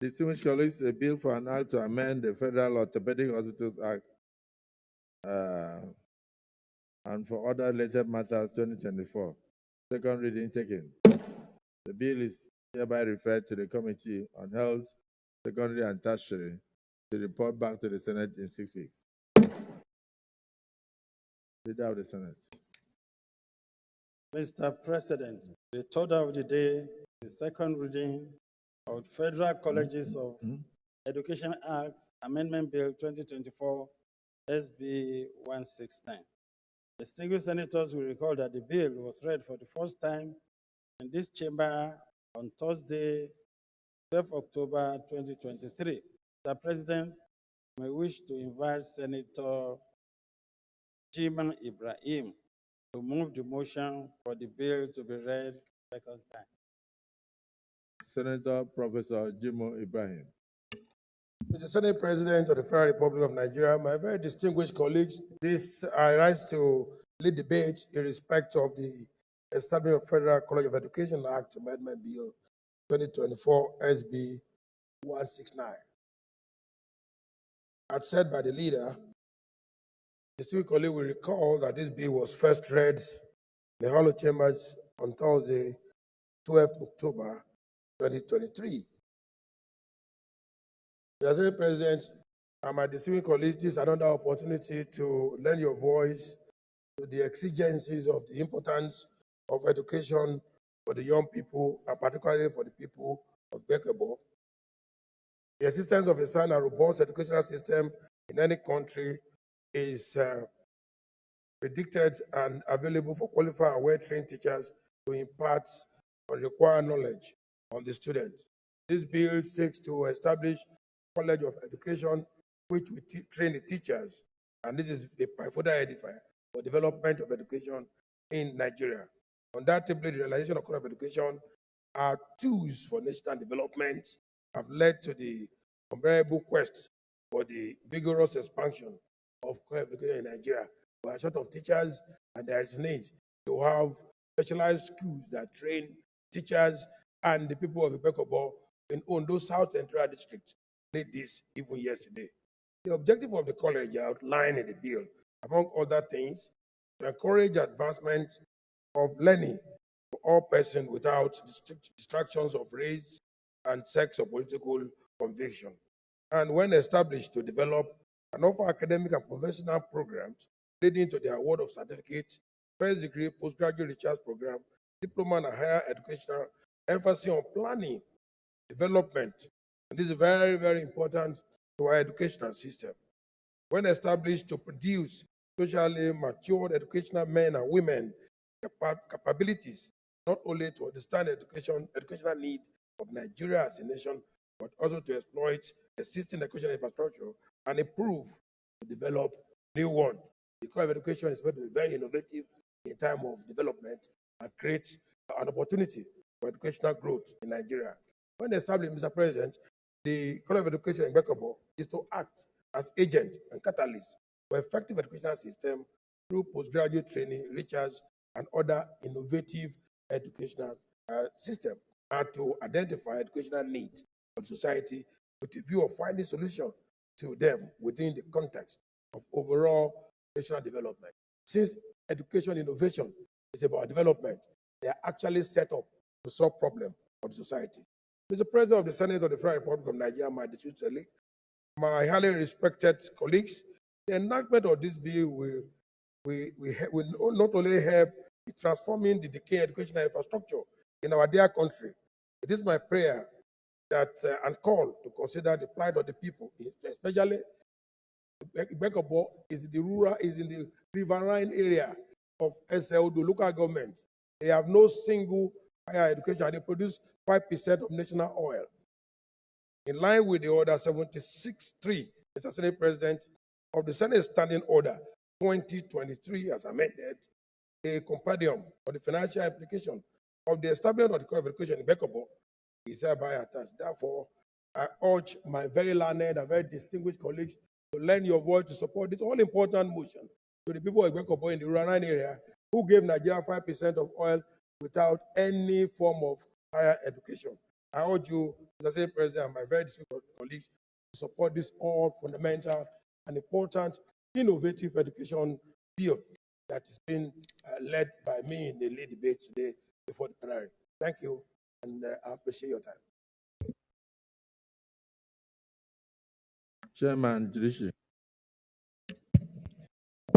Distinguished colleagues, a bill for an act to amend the Federal Orthopedic Hospitals Act and for other related matters 2024. Second reading taken. The bill is hereby referred to the Committee on Health, Secondary and Tertiary to report back to the Senate in 6 weeks. Leader of the Senate. Mr. President, the third of the day, the second reading of Federal Colleges of Education Act, Amendment Bill 2024, SB 169. Distinguished senators will recall that the bill was read for the first time in this chamber on Thursday, 12 October 2023. Mr. President, I wish to invite Senator Jimoh Ibrahim to move the motion for the bill to be read second time. Senator Professor Jimoh Ibrahim. Mr. Senate President of the Federal Republic of Nigeria, my very distinguished colleagues, I rise to lead debate in respect of the establishment of Federal College of Education Act Amendment Bill 2024 SB 169. As said by the leader, the distinguished colleague will recall that this bill was first read in the Hall of Chambers on Thursday, 12th October 2023. Mr. Senate President and my distinguished colleagues, this is another opportunity to lend your voice to the exigencies of the importance of education for the young people, and particularly for the people of Bekebo. The existence of a sound and robust educational system in any country is predicted and available for qualified and well-trained teachers to impart on required knowledge on the student. This bill seeks to establish College of Education, which will train the teachers, and this is the further edifier for development of education in Nigeria. Undoubtedly, the realization of College of Education are tools for national development have led to the unbearable quest for the vigorous expansion of College of Education in Nigeria. We are short of teachers, and there is need to have specialized schools that train teachers and the people of Bekebo in Ondo South Central District. Did this even yesterday. The objective of the college outlined in the bill, among other things, to encourage advancement of learning for all persons without distractions of race and sex or political conviction. And when established, to develop and offer academic and professional programs leading to the award of certificates, first degree, postgraduate research program, diploma and higher educational emphasis on planning, development. And this is very, very important to our educational system. When established, to produce socially matured educational men and women capabilities, not only to understand educational need of Nigeria as a nation, but also to exploit existing educational infrastructure and improve to develop new one. The College of Education is going to be very innovative in time of development and create an opportunity for educational growth in Nigeria. When established, Mr. President, the College of Education in Bekebo is to act as agent and catalyst for effective educational system through postgraduate training, research, and other innovative educational system, and to identify educational needs of society with a view of finding solutions to them within the context of overall national development. Since education innovation is about development, they are actually set up to solve problems of the society. Mr. President of the Senate of the Federal Republic of Nigeria, my distinguished colleagues, my highly respected colleagues, the enactment of this bill will not only help in transforming the decaying educational infrastructure in our dear country. It is my prayer that and call to consider the plight of the people, especially Bekebo is in the riverine area of SLD local government. They have no single higher education, and they produce 5% of national oil. In line with the order 76.3, Mr. Senate President, of the Senate Standing Order 2023 as amended, a compendium for the financial implication of the establishment of the College of Education in Bekebo is hereby attached. Therefore, I urge my very learned and very distinguished colleagues to lend your voice to support this all-important motion to the people of Bekebo in the rural area who gave Nigeria 5% of oil without any form of higher education. I urge you, Mr. Senate President, and my very distinguished colleagues, to support this all fundamental and important innovative education bill that is being led by me in the lead debate today before the plenary. Thank you, and I appreciate your time. Chairman Judiciary.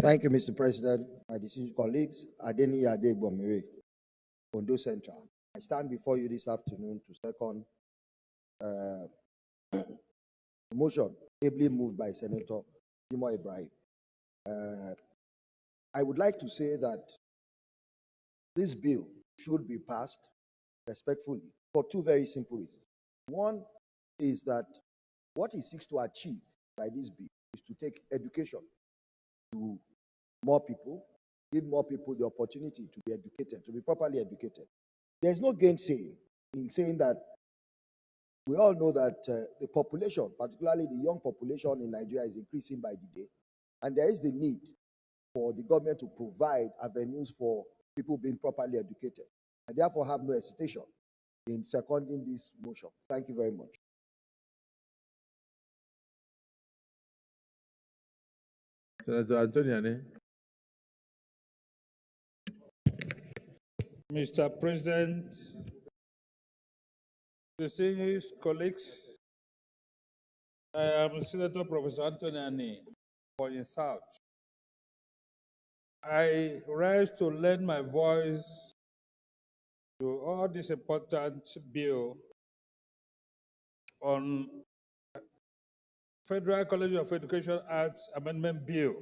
Thank you, Mr. President. My distinguished colleagues, Adeni Adegbomire, Ondo Central. I stand before you this afternoon to second motion ably moved by Senator Jimoh Ibrahim. I would like to say that this bill should be passed respectfully for two very simple reasons. One is that what it seeks to achieve by this bill is to take education to more people, give more people the opportunity to be educated, to be properly educated. There's no gainsaying in saying that we all know that the population, particularly the young population in Nigeria, is increasing by the day, and there is the need for the government to provide avenues for people being properly educated. I therefore have no hesitation in seconding this motion. Thank you very much. Senator Antoniani. Mr. President, distinguished colleagues, I am Senator Professor Antoniani for the South. I rise to lend my voice to all this important bill on Federal College of Education Acts Amendment Bill,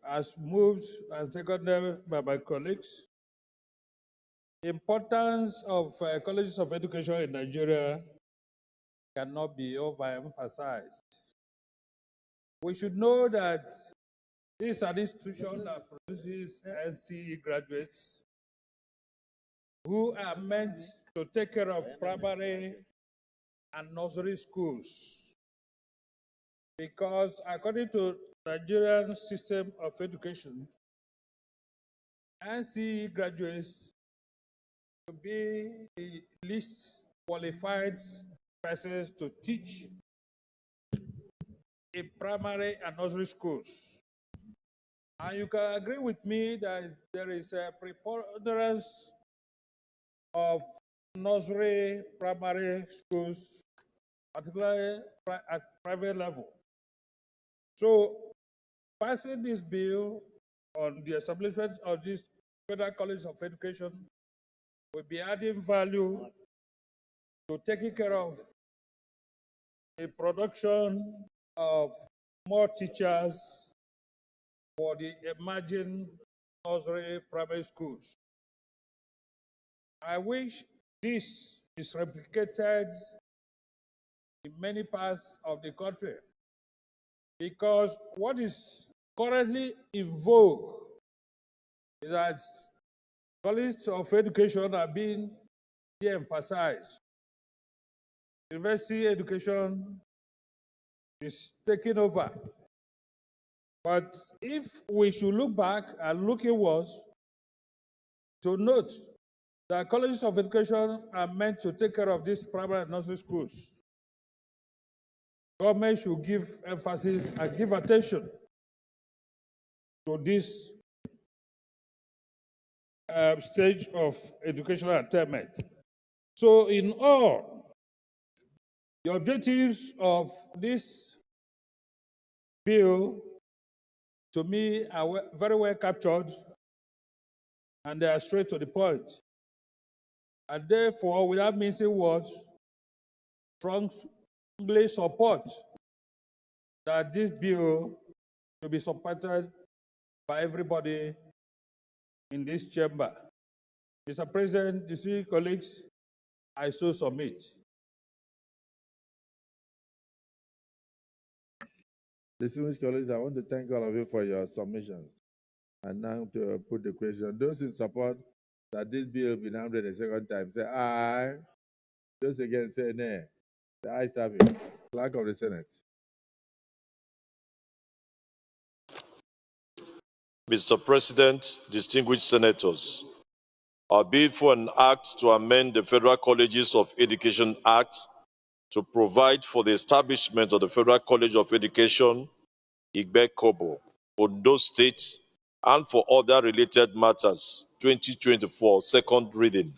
as moved and seconded by my colleagues. The importance of colleges of education in Nigeria cannot be overemphasized. We should know that this is an institution that produces NCE graduates who are meant to take care of primary and nursery schools. Because according to Nigerian system of education, NCE graduates to be the least qualified persons to teach in primary and nursery schools. And you can agree with me that there is a preponderance of nursery, primary schools, particularly at private level. So passing this bill on the establishment of this Federal College of Education will be adding value to taking care of the production of more teachers for the emerging nursery primary schools. I wish this is replicated in many parts of the country, because what is currently in vogue is that colleges of education are being de-emphasized. University education is taking over. But if we should look back and look inwards, to note that colleges of education are meant to take care of these primary and nursery schools, government should give emphasis and give attention to this stage of educational attainment. So in all, the objectives of this bill, to me, are very well captured, and they are straight to the point. And therefore, without mincing words, strongly support that this bill should be supported by everybody in this chamber. Mr. President, distinguished colleagues, I so submit. Distinguished colleagues, I want to thank all of you for your submissions. And now to put the question, those in support that this bill be now read a second time, say aye. Those against say nay. The ayes have it. Clerk of the Senate. Mr. President, distinguished senators, A bill for an act to amend the Federal Colleges of Education Act to provide for the establishment of the Federal College of Education, Igbe-Kobo, Ondo State, and for other related matters, 2024, second reading.